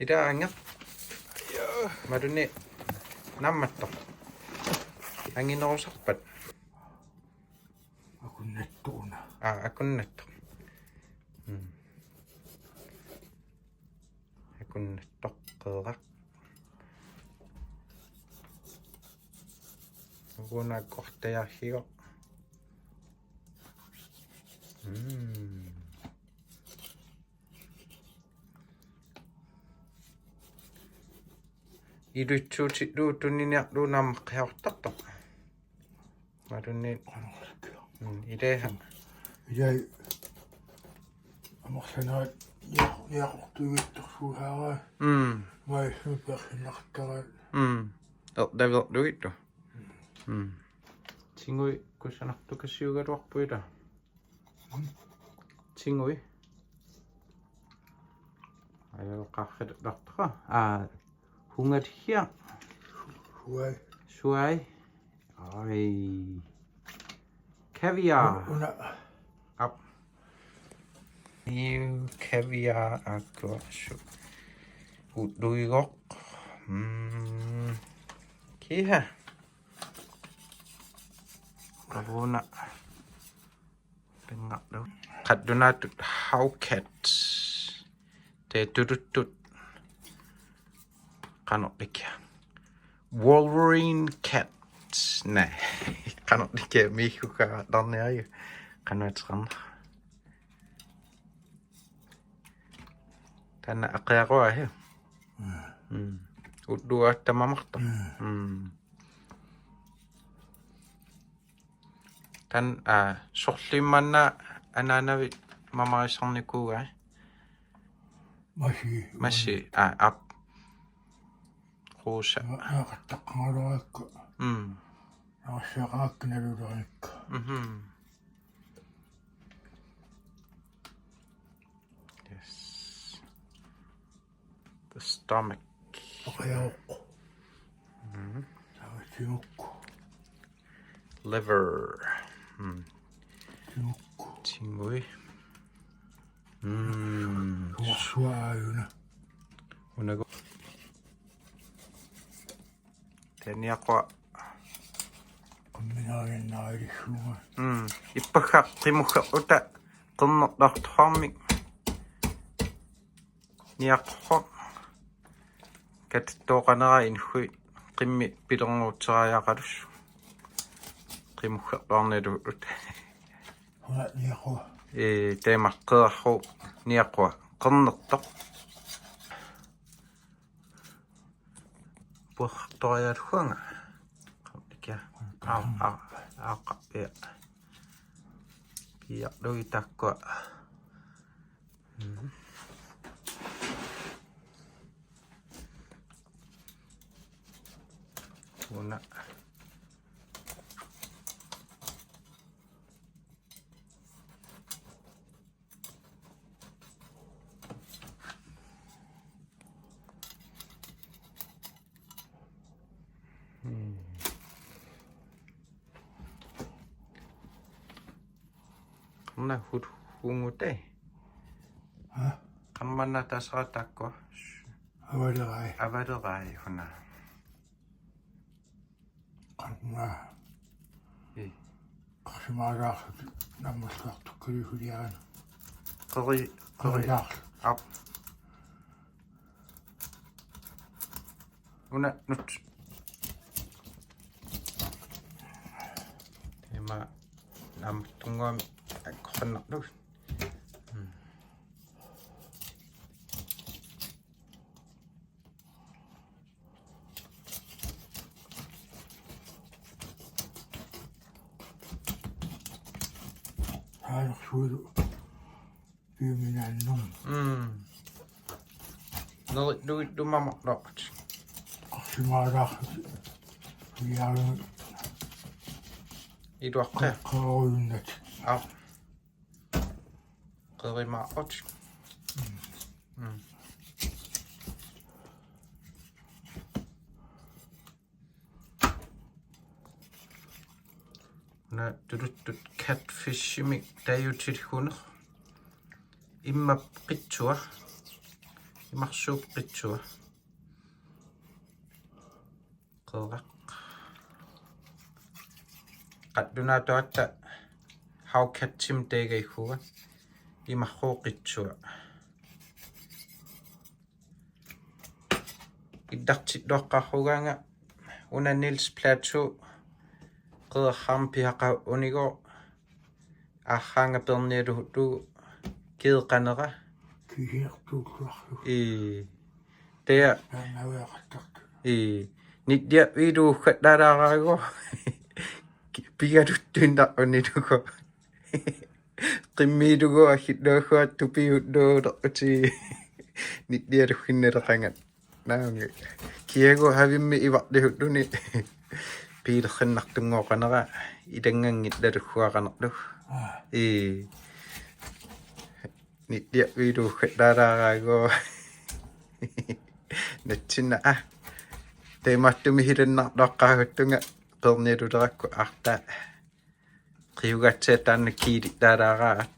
Ida angap. Madune nammatto. Anginorusarpat. Akunnattuuna. Akunnatto. Akunnattoqqeeraq. Ugunaakkortajarhigo. Idutsuuti luutuniniarlu naamaqqiortartoq. Madune ideha. Idai amorsanaa niaqortugiittorsuuhaaraa. Maissu persinartaraa. Erdaverluittu. Tingui kussanartukasiugaluarpuita. Tingui. Ajoqarrilartara. Hungatia. Suai. Ai. Caviar. Up. You caviar akkuassu. Udduigoq. Kiha. Kavuna. Tengok do. Kadunatut hauket. Te tutut. Kanok dikya. Wolverine cat. Nej, kanok dikya mihuka danne ayu. Kanwetsran. Tanna aqyaqua hi. Uddu attamamarta. Tan sorlimanna ananavi mamarisarnikuuga. Masi ap. Rosa. Naaqattaqqangaluarakka. Naassaqaakkinaluleranikka. Yes. The stomach. Aqyaoqqu. Taavassimukku. Liver. Simukku. Tingui. Suaayuna. Unago. Teniaqua. Qamminaarinnaailissuunga. Ippakaq qimukka uta qernertartormik. Niaqqa. Kattooqanera inhui qimmi pilerngutserajaqalus. Qimukkertornilu ut. Hona niaqua. Teemaqqeerru niaqqa qernertoq. Puertorialhuanga. Qamtikia. Aqqa. Piaqluitaqqua. Una. Kamna hungute. Kammanna tasratakko. Avaderai huna. Qanna. Qasimaaraarlut nammassaartukkaluhuliaana. Qeri ap. Una nut. Tema nam tungam qannerlu. Haarsuulu. Piuminaannum. No du mamaqlaqat. Qasimaaraarlut. Huliaana. Iduaqqe. Qaruunnat. Ap. Qerimaaqat. Na tutut catfishimik tayutilhuner. Imma qitsua. Imarsuuqqitsua. Qeeraq. Qattunaatuatta haukatsim teegaigguga. Imarruuqitsua. Iddartittuaqqarrugaanga una Niels Plateau qeerharm pihaqa unigo аахаанга перниалу кеэқанера кисиартууллуарлу теа наавеқаттарт нитдиа видуухат налаарааго пигалуттунна унилуго qimmiilugu ахиллуахуат тупиутнуулерути нитдиалугинналеқангат наанга киагу хавимми иварлихуттуни пиилерхиннартунгооқанера илангангит налуггуақанерлу нитдиа видуухат налаарааго натсинна тематтуми хиланнарлоққаагуттунга перниалулеракку арта qiugatseetaanna kiili taalaaraat